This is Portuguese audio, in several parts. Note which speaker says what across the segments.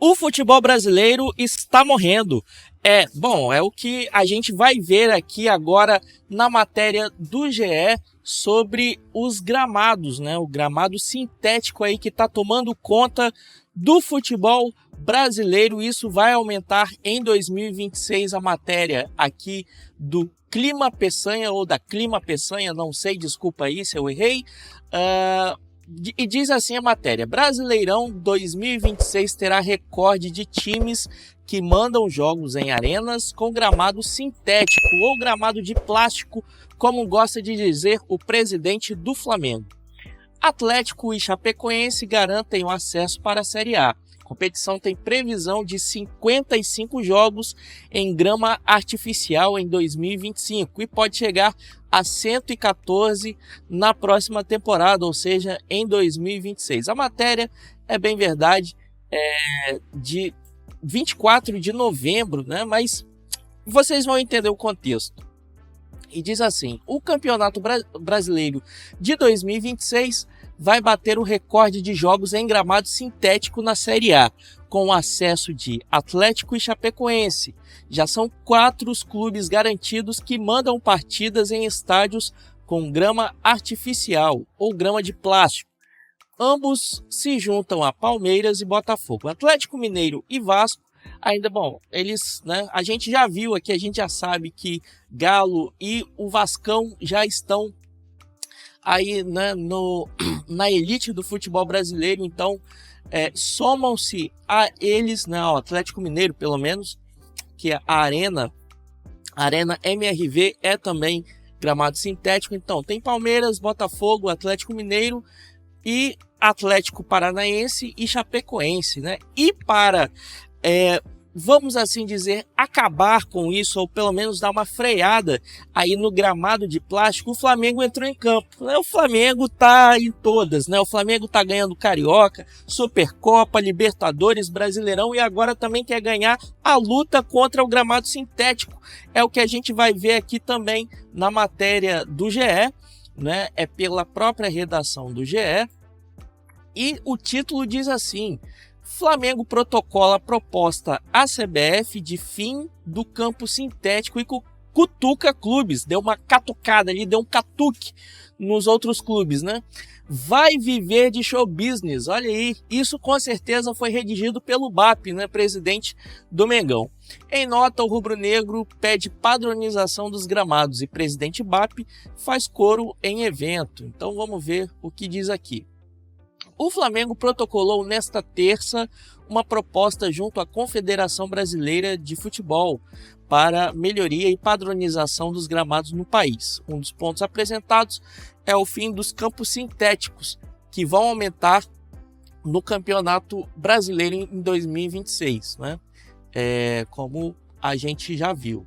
Speaker 1: O futebol brasileiro está morrendo. É o que a gente vai ver aqui agora na matéria do GE sobre os gramados, né? O gramado sintético aí que está tomando conta do futebol brasileiro. Isso vai aumentar em 2026. A matéria aqui do Clima Peçanha ou da Clima Peçanha, não sei, desculpa aí se eu errei. E diz assim a matéria: Brasileirão 2026 terá recorde de times que mandam jogos em arenas com gramado sintético ou gramado de plástico, como gosta de dizer o presidente do Flamengo. Atlético e Chapecoense garantem o acesso para a Série A. A competição tem previsão de 55 jogos em grama artificial em 2025 e pode chegar a 114 na próxima temporada, ou seja, em 2026. A matéria é bem verdade, de 24 de novembro, né? Mas vocês vão entender o contexto. E diz assim: o Campeonato Brasileiro de 2026 vai bater o recorde de jogos em gramado sintético na Série A, com o acesso de Atlético e Chapecoense. Já são 4 os clubes garantidos que mandam partidas em estádios com grama artificial ou grama de plástico. Ambos se juntam a Palmeiras e Botafogo. Atlético Mineiro e Vasco ainda, eles, né, a gente já viu aqui, a gente já sabe que Galo e o Vascão já estão aí, né, na elite do futebol brasileiro, então somam-se a eles, né, o Atlético Mineiro pelo menos, que a Arena MRV é também gramado sintético. Então tem Palmeiras, Botafogo, Atlético Mineiro e Atlético Paranaense e Chapecoense, né? E para vamos assim dizer, acabar com isso, ou pelo menos dar uma freada aí no gramado de plástico, o Flamengo entrou em campo. O Flamengo tá em todas, né? O Flamengo tá ganhando Carioca, Supercopa, Libertadores, Brasileirão e agora também quer ganhar a luta contra o gramado sintético. É o que a gente vai ver aqui também na matéria do GE, né? É pela própria redação do GE. E o título diz assim: Flamengo protocola a proposta à CBF de fim do campo sintético e cutuca clubes. Deu uma catucada ali, deu um catuque nos outros clubes, né? Vai viver de show business, olha aí. Isso com certeza foi redigido pelo BAP, né, presidente do Mengão. Em nota, o rubro-negro pede padronização dos gramados e presidente BAP faz coro em evento. Então vamos ver o que diz aqui. O Flamengo protocolou nesta terça uma proposta junto à Confederação Brasileira de Futebol para melhoria e padronização dos gramados no país. Um dos pontos apresentados é o fim dos campos sintéticos, que vão aumentar no Campeonato Brasileiro em 2026, né? Como a gente já viu.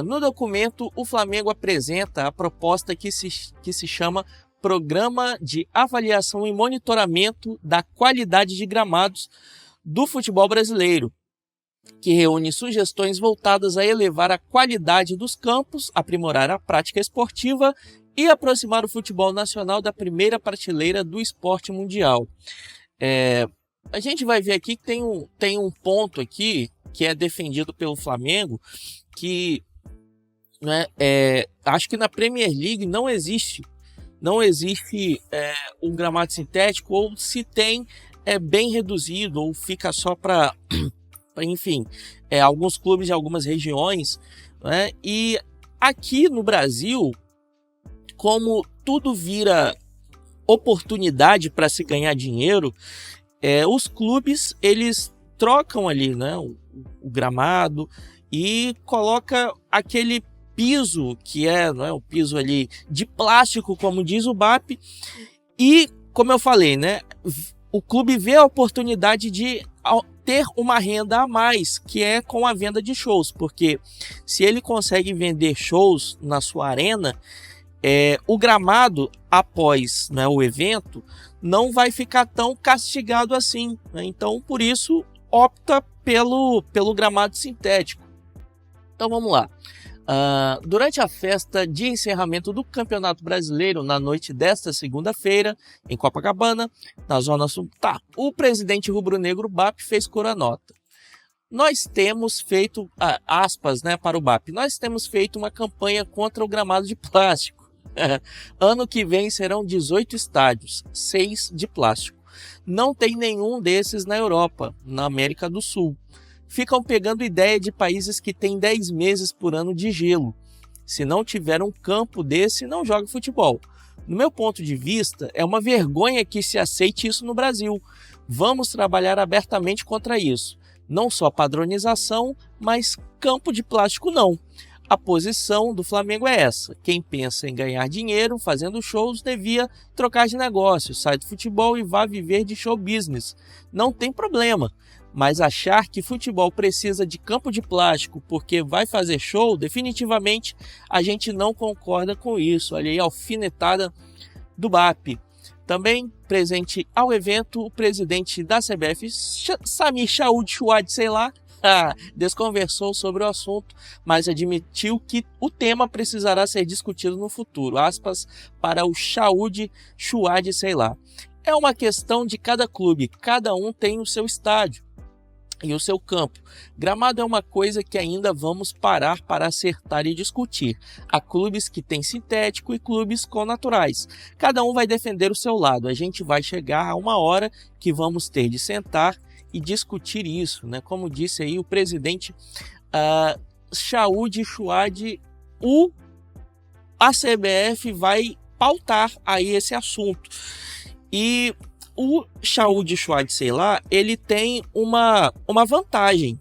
Speaker 1: No documento, o Flamengo apresenta a proposta que se chama Programa de Avaliação e Monitoramento da Qualidade de Gramados do Futebol Brasileiro, que reúne sugestões voltadas a elevar a qualidade dos campos, aprimorar a prática esportiva e aproximar o futebol nacional da primeira prateleira do esporte mundial. A gente vai ver aqui que tem um ponto aqui que é defendido pelo Flamengo, que, né, acho que na Premier League não existe um gramado sintético, ou se tem, é bem reduzido, ou fica só para, enfim, alguns clubes de algumas regiões, né? E aqui no Brasil, como tudo vira oportunidade para se ganhar dinheiro, os clubes, eles trocam ali, né, o gramado e coloca aquele piso que não é o piso ali de plástico, como diz o BAP, e como eu falei, né, o clube vê a oportunidade de ter uma renda a mais, que é com a venda de shows, porque se ele consegue vender shows na sua arena, o gramado após, né, o evento não vai ficar tão castigado assim, né? Então por isso opta pelo gramado sintético. Então vamos lá. Durante a festa de encerramento do Campeonato Brasileiro, na noite desta segunda-feira, em Copacabana, na Zona Sul, o presidente rubro-negro BAP fez cor à nota. Nós temos feito, aspas, né, para o BAP, nós temos feito uma campanha contra o gramado de plástico. Ano que vem serão 18 estádios, 6 de plástico. Não tem nenhum desses na Europa, na América do Sul. Ficam pegando ideia de países que têm 10 meses por ano de gelo. Se não tiver um campo desse, não joga futebol. No meu ponto de vista, é uma vergonha que se aceite isso no Brasil. Vamos trabalhar abertamente contra isso. Não só padronização, mas campo de plástico não. A posição do Flamengo é essa. Quem pensa em ganhar dinheiro fazendo shows devia trocar de negócio, sai do futebol e vá viver de show business. Não tem problema. Mas achar que futebol precisa de campo de plástico porque vai fazer show, definitivamente a gente não concorda com isso. Olha aí a alfinetada do BAP. Também presente ao evento, o presidente da CBF, Samir Chauad, sei lá, desconversou sobre o assunto, mas admitiu que o tema precisará ser discutido no futuro. Aspas para o Chauad, sei lá. É uma questão de cada clube, cada um tem o seu estádio e o seu campo. Gramado é uma coisa que ainda vamos parar para acertar e discutir. Há clubes que têm sintético e clubes com naturais. Cada um vai defender o seu lado. A gente vai chegar a uma hora que vamos ter de sentar e discutir isso, né? Como disse aí o presidente Chauad, a CBF vai pautar aí esse assunto. E o Chauad, sei lá, ele tem uma vantagem,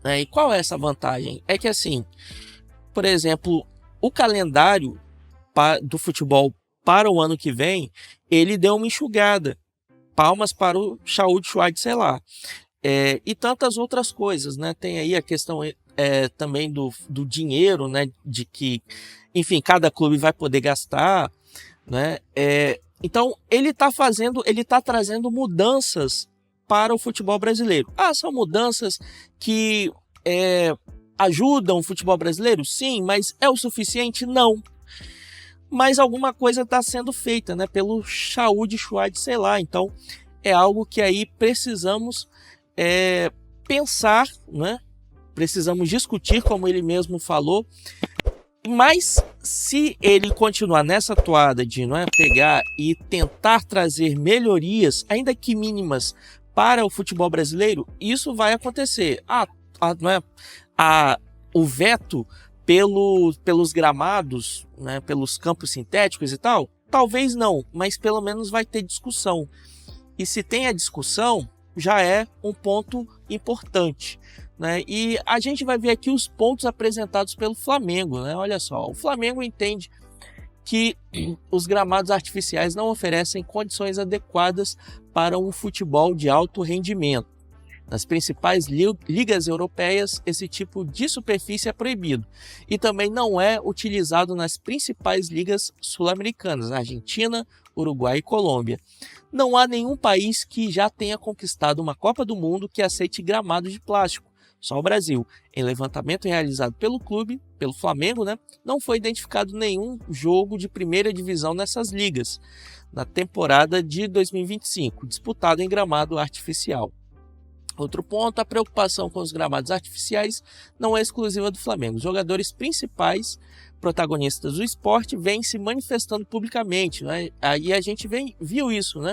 Speaker 1: né? E qual é essa vantagem? É que assim, por exemplo, o calendário do futebol para o ano que vem, ele deu uma enxugada. Palmas para o Chauad, sei lá. E tantas outras coisas, né? Tem aí a questão também do dinheiro, né? De que, enfim, cada clube vai poder gastar, né? Então, ele está trazendo mudanças para o futebol brasileiro. São mudanças que ajudam o futebol brasileiro? Sim, mas é o suficiente? Não. Mas alguma coisa está sendo feita, né, pelo Chauad, sei lá. Então, é algo que aí precisamos pensar, né? Precisamos discutir, como ele mesmo falou. Mas se ele continuar nessa toada de pegar e tentar trazer melhorias, ainda que mínimas, para o futebol brasileiro, isso vai acontecer. O veto pelos gramados, né, pelos campos sintéticos e tal, talvez não, mas pelo menos vai ter discussão. E se tem a discussão, já é um ponto importante, né? E a gente vai ver aqui os pontos apresentados pelo Flamengo, né? Olha só, o Flamengo entende que os gramados artificiais não oferecem condições adequadas para um futebol de alto rendimento. Nas principais ligas europeias, esse tipo de superfície é proibido e também não é utilizado nas principais ligas sul-americanas, Argentina, Uruguai e Colômbia. Não há nenhum país que já tenha conquistado uma Copa do Mundo que aceite gramado de plástico. Só o Brasil. Em levantamento realizado pelo clube, pelo Flamengo, né, não foi identificado nenhum jogo de primeira divisão nessas ligas na temporada de 2025, disputado em gramado artificial. Outro ponto, a preocupação com os gramados artificiais não é exclusiva do Flamengo. Os jogadores principais, protagonistas do esporte, vêm se manifestando publicamente, né? Aí a gente viu isso, né?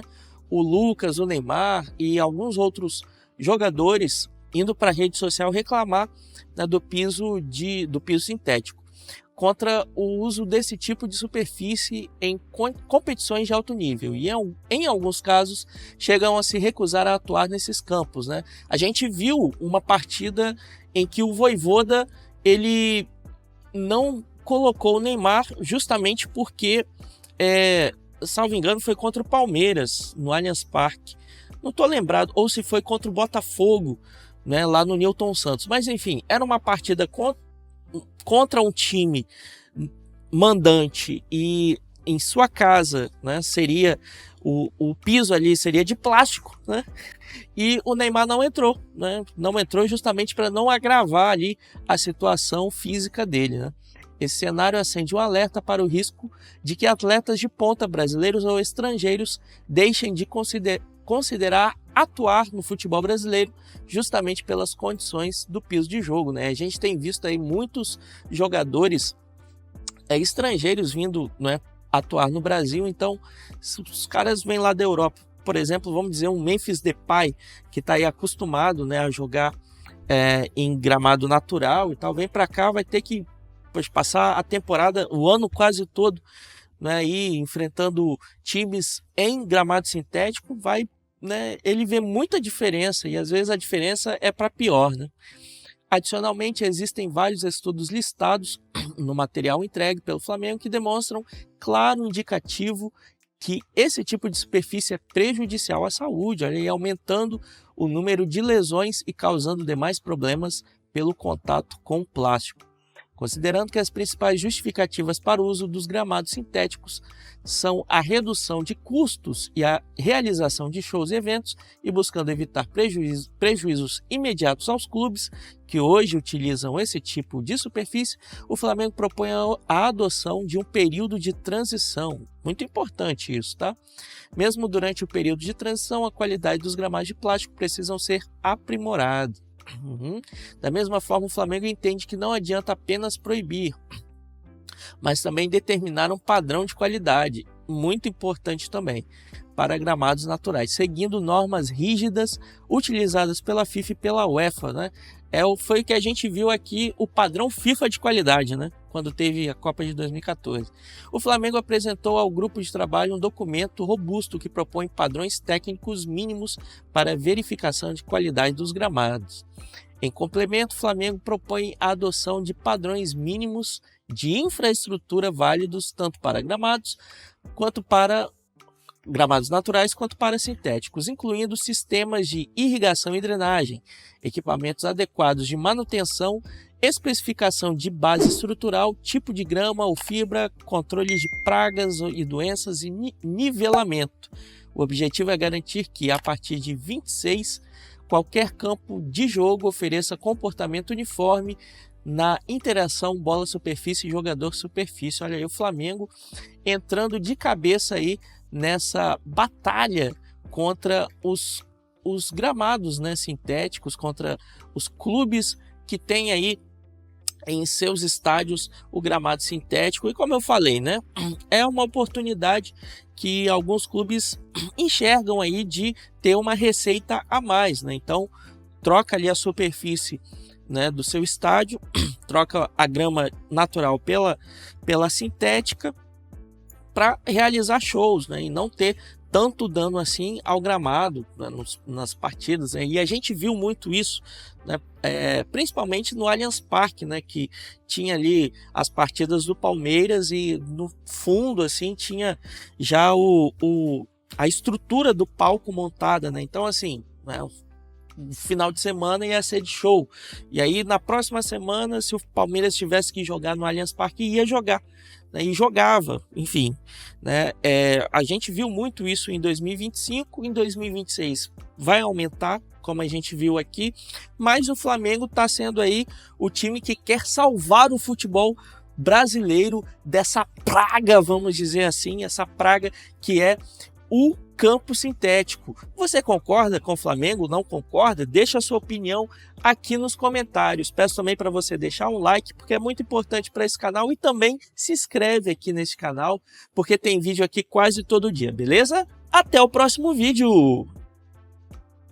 Speaker 1: O Lucas, o Neymar e alguns outros jogadores indo para a rede social reclamar, né, do piso sintético, contra o uso desse tipo de superfície em competições de alto nível e em alguns casos chegam a se recusar a atuar nesses campos, né? A gente viu uma partida em que o Vojvoda ele não colocou o Neymar justamente porque, salvo engano, foi contra o Palmeiras no Allianz Parque. Não estou lembrado, ou se foi contra o Botafogo, né, lá no Newton Santos. Mas enfim, era uma partida contra um time mandante e em sua casa, né, seria o piso ali seria de plástico, né? E o Neymar não entrou, né? Não entrou justamente para não agravar ali a situação física dele, né? Esse cenário acende um alerta para o risco de que atletas de ponta brasileiros ou estrangeiros deixem de considerar atuar no futebol brasileiro justamente pelas condições do piso de jogo, né? A gente tem visto aí muitos jogadores estrangeiros vindo, né, atuar no Brasil. Então, se os caras vêm lá da Europa, por exemplo, vamos dizer um Memphis Depay, que está aí acostumado, né, a jogar em gramado natural e tal, vem para cá, vai ter que passar a temporada, o ano quase todo, né, aí enfrentando times em gramado sintético, vai, né, ele vê muita diferença e às vezes a diferença é para pior, né? Adicionalmente, existem vários estudos listados no material entregue pelo Flamengo que demonstram claro indicativo que esse tipo de superfície é prejudicial à saúde, olha aí, aumentando o número de lesões e causando demais problemas pelo contato com o plástico. Considerando que as principais justificativas para o uso dos gramados sintéticos são a redução de custos e a realização de shows e eventos, e buscando evitar prejuízos imediatos aos clubes que hoje utilizam esse tipo de superfície, o Flamengo propõe a adoção de um período de transição. Muito importante isso, tá? Mesmo durante o período de transição, a qualidade dos gramados de plástico precisam ser aprimorados. Da mesma forma, o Flamengo entende que não adianta apenas proibir, mas também determinar um padrão de qualidade, muito importante também, para gramados naturais, seguindo normas rígidas utilizadas pela FIFA e pela UEFA, né? Foi o que a gente viu aqui, o padrão FIFA de qualidade, né? Quando teve a Copa de 2014. O Flamengo apresentou ao grupo de trabalho um documento robusto que propõe padrões técnicos mínimos para verificação de qualidade dos gramados. Em complemento, o Flamengo propõe a adoção de padrões mínimos de infraestrutura válidos tanto para gramados naturais quanto para sintéticos, incluindo sistemas de irrigação e drenagem, equipamentos adequados de manutenção, especificação de base estrutural, tipo de grama ou fibra, controle de pragas e doenças e nivelamento. O objetivo é garantir que, a partir de 26, qualquer campo de jogo ofereça comportamento uniforme na interação bola-superfície e jogador-superfície. Olha aí o Flamengo entrando de cabeça aí nessa batalha contra os gramados, né, sintéticos, contra os clubes que têm aí em seus estádios o gramado sintético. E como eu falei, né, é uma oportunidade que alguns clubes enxergam aí de ter uma receita a mais, né? Então troca ali a superfície, né, do seu estádio, troca a grama natural pela sintética para realizar shows, né, e não ter tanto dano assim ao gramado, né, nas partidas, né? E a gente viu muito isso, né, principalmente no Allianz Parque, né, que tinha ali as partidas do Palmeiras e no fundo assim tinha já a estrutura do palco montada, né? Então assim, né, o final de semana ia ser de show, e aí na próxima semana, se o Palmeiras tivesse que jogar no Allianz Parque, ia jogar, né, e jogava, enfim, né? A gente viu muito isso em 2025, em 2026 vai aumentar, como a gente viu aqui, mas o Flamengo está sendo aí o time que quer salvar o futebol brasileiro dessa praga, vamos dizer assim, essa praga que é o campo sintético. Você concorda com o Flamengo? Não concorda? Deixa a sua opinião aqui nos comentários. Peço também para você deixar um like, porque é muito importante para esse canal, e também se inscreve aqui nesse canal, porque tem vídeo aqui quase todo dia, beleza? Até o próximo vídeo!